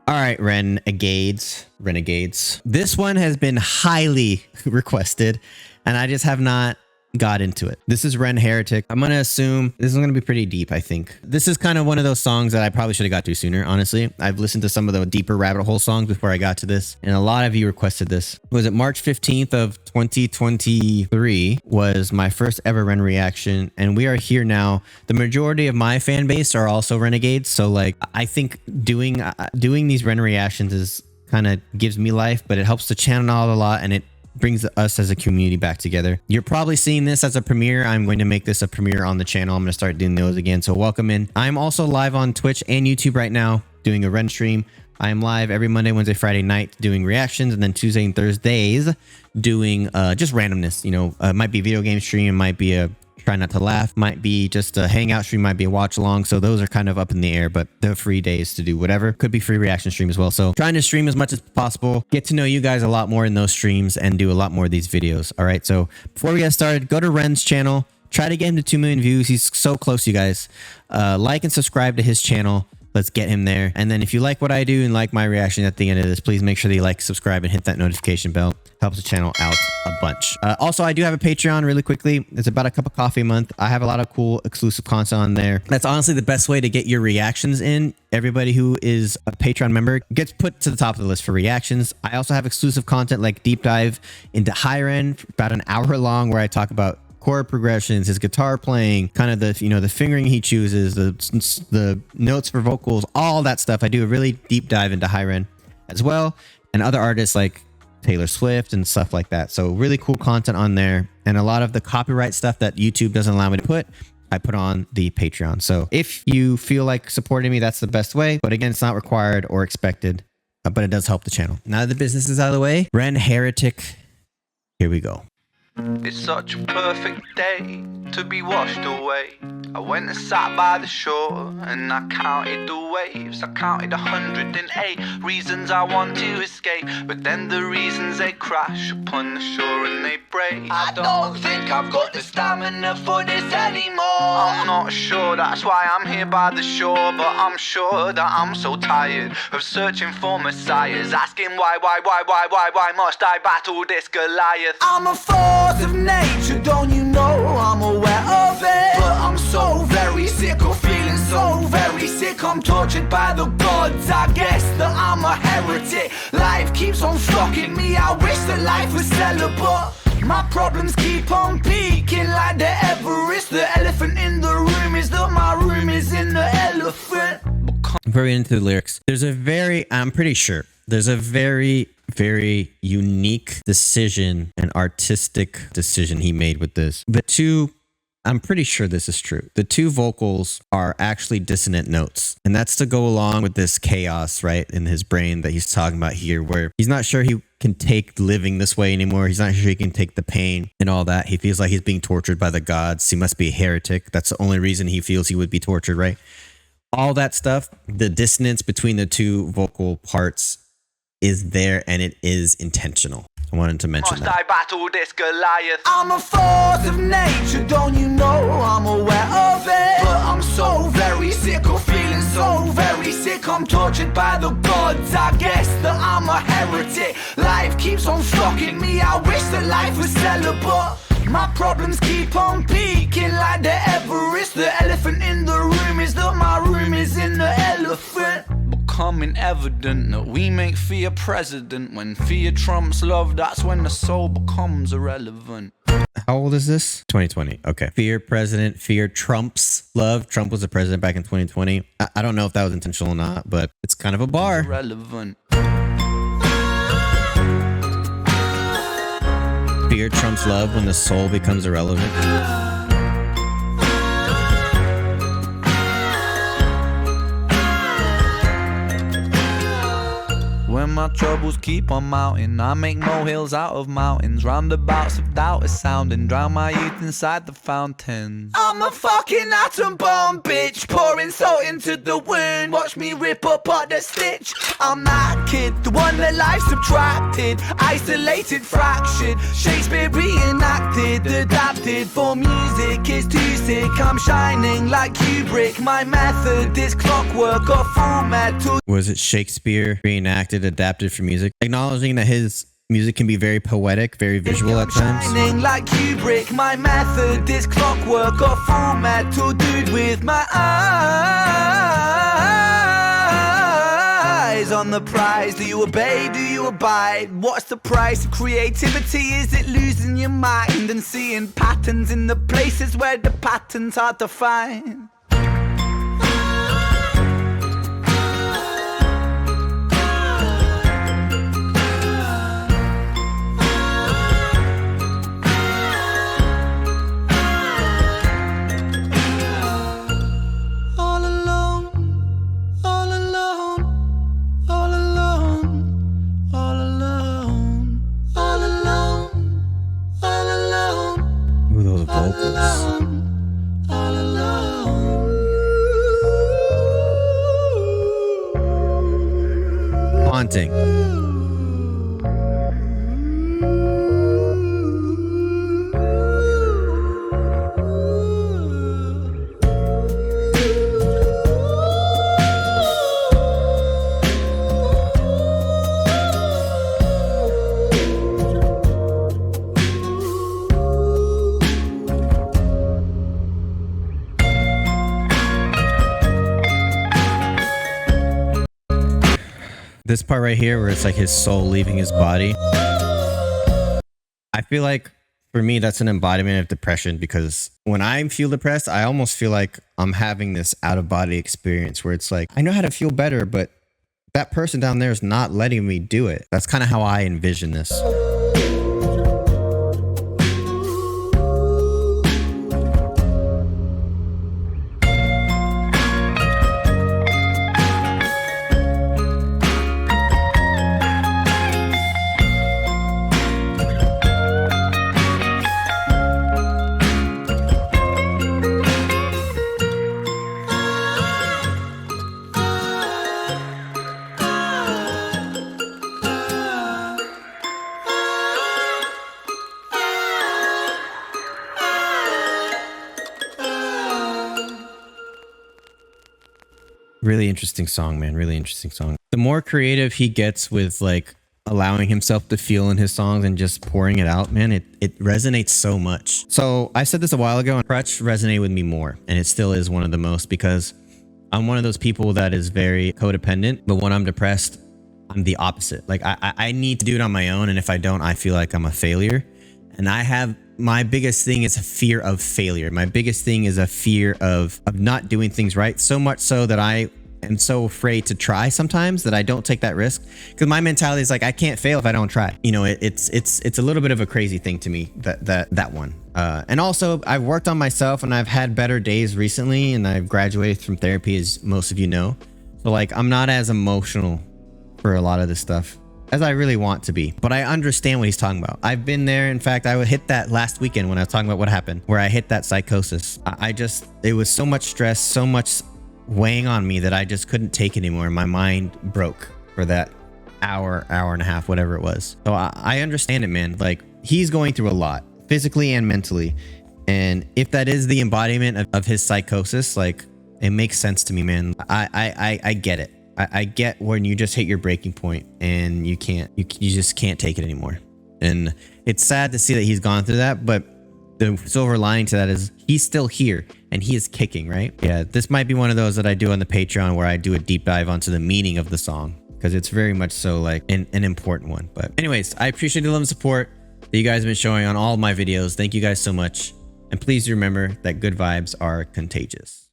All right, renegades. This one has been highly requested, and I just have not got into it. This is Heretic. I'm going to assume this is going to be pretty deep, I think. This is kind of one of those songs that I probably should have got to sooner, honestly. I've listened to some of the deeper rabbit hole songs before I got to this, and a lot of you requested this. Was it March 15th of 2023 was my first ever Ren reaction, and we are here now. The majority of my fan base are also renegades, so like I think doing these Ren reactions is kind of gives me life, but it helps the channel out a lot, and it brings us as a community back together. You're probably seeing this as a premiere. I'm going to make this a premiere on the channel. I'm going to start doing those again, so welcome in. I'm also live on Twitch and YouTube right now doing a Ren stream. I am live every Monday, Wednesday, Friday night doing reactions, and then Tuesday and Thursdays doing just randomness. You know, might be video game stream, might be a try not to laugh, might be just a hangout stream, might be a watch along. So those are kind of up in the air, but they're free days to do whatever. Could be free reaction stream as well. So trying to stream as much as possible, get to know you guys a lot more in those streams, and do a lot more of these videos. All right, so before we get started, go to Ren's channel, try to get him to 2 million views. He's so close, you guys. Like and subscribe to his channel. Let's get him there. And then if you like what I do and like my reaction at the end of this, please make sure that you like, subscribe, and hit that notification bell. Helps the channel out a bunch. Also, I do have a Patreon really quickly. It's about a cup of coffee a month. I have a lot of cool exclusive content on there. That's honestly the best way to get your reactions in. Everybody who is a Patreon member gets put to the top of the list for reactions. I also have exclusive content like deep dive into Hiren, about an hour long, where I talk about chord progressions, his guitar playing, kind of the, you know, the fingering he chooses, the notes for vocals, all that stuff. I do a really deep dive into Hiren as well, and other artists like Taylor Swift and stuff like that. So really cool content on there, and a lot of the copyright stuff that YouTube doesn't allow me to put, I put on the Patreon. So if you feel like supporting me, that's the best way. But again, it's not required or expected, but it does help the channel. Now that the business is out of the way, Heretic, here we go. It's such a perfect day to be washed away. I went and sat by the shore and I counted the waves. I counted 108 reasons I want to escape, but then the reasons they crash upon the shore and they break. I don't think I've got the stamina for this anymore. I'm not sure, that's why I'm here by the shore, but I'm sure that I'm so tired of searching for messiahs, asking why must I battle this Goliath? I'm a of nature, don't you know I'm aware of it? But I'm so very sick of feeling so very sick. I'm tortured by the gods, I guess that I'm a heretic. Life keeps on fucking me, I wish that life was celibate. My problems keep on peaking like the Everest. The elephant in the room is that my room is in the elephant. Very into the lyrics. I'm pretty sure there's a very unique decision, an artistic decision he made with this. I'm pretty sure this is true. The two vocals are actually dissonant notes, and that's to go along with this chaos, right, in his brain that he's talking about here, where he's not sure he can take living this way anymore. He's not sure he can take the pain and all that. He feels like he's being tortured by the gods. He must be a heretic. That's the only reason he feels he would be tortured, right? All that stuff, the dissonance between the two vocal parts is there, and it is intentional. I wanted to mention that. Must I battle this Goliath? I'm a force of nature, don't you know I'm aware of it? But I'm so very sick of feeling so very sick. I'm tortured by the gods, I guess that I'm a heretic. Life keeps on fucking me, I wish that life was celibate. My problems keep on peaking like the Everest. The elephant in the room is that my room is in the elephant. Becoming evident that we make fear president. When fear trumps love, that's when the soul becomes irrelevant. How old is this? 2020. Okay. Fear president, fear trumps love. Trump was the president back in 2020. I don't know if that was intentional or not, but it's kind of a bar. Irrelevant. Fear trumps love when the soul becomes irrelevant. when my troubles keep on mounting. I make molehills out of mountains, roundabouts of doubt are sounding, drown my youth inside the fountain. I'm a fucking atom bomb, bitch, pouring salt into the wound. Watch me rip apart the stitch. I'm that kid, the one that life subtracted, isolated, fractured, Shakespeare reenacted, adapted for music is too sick. I'm shining like Kubrick, my method is clockwork or full metal. Was it Shakespeare reenacted, adapted for music? Acknowledging that his music can be very poetic, very visual at times. Shining like Kubrick, my method is clockwork or full metal, dude, with my eyes on the prize. Do you obey? Do you abide? What's the price of creativity? Is it losing your mind and seeing patterns in the places where the patterns are defined? Haunting. This part right here where it's like his soul leaving his body. I feel like for me, that's an embodiment of depression, because when I feel depressed, I almost feel like I'm having this out of body experience where it's like, I know how to feel better, but that person down there is not letting me do it. That's kind of how I envision this. Really interesting song, man. Really interesting song. The more creative he gets with like allowing himself to feel in his songs and just pouring it out, man, it resonates so much. So I said this a while ago, and Crutch resonated with me more, and it still is one of the most, because I'm one of those people that is very codependent, but when I'm depressed, I'm the opposite. Like I need to do it on my own, and if I don't, I feel like I'm a failure. And my biggest thing is a fear of failure. My biggest thing is a fear of not doing things right. So much so that I am so afraid to try sometimes that I don't take that risk. Because my mentality is like, I can't fail if I don't try. You know, it's a little bit of a crazy thing to me, that one. And also I've worked on myself, and I've had better days recently, and I've graduated from therapy, as most of you know. So like, I'm not as emotional for a lot of this stuff as I really want to be, but I understand what he's talking about. I've been there. In fact, I would hit that last weekend when I was talking about what happened, where I hit that psychosis. It was so much stress, so much weighing on me that I just couldn't take anymore. My mind broke for that hour and a half, whatever it was. So I understand it, man. Like, he's going through a lot, physically and mentally. And if that is the embodiment of his psychosis, like, it makes sense to me, man. I get it. I get when you just hit your breaking point and you just can't take it anymore. And it's sad to see that he's gone through that, but the silver lining to that is he's still here and he is kicking, right? Yeah, this might be one of those that I do on the Patreon where I do a deep dive onto the meaning of the song, because it's very much so like an important one. But anyways, I appreciate the love and support that you guys have been showing on all of my videos. Thank you guys so much. And please remember that good vibes are contagious.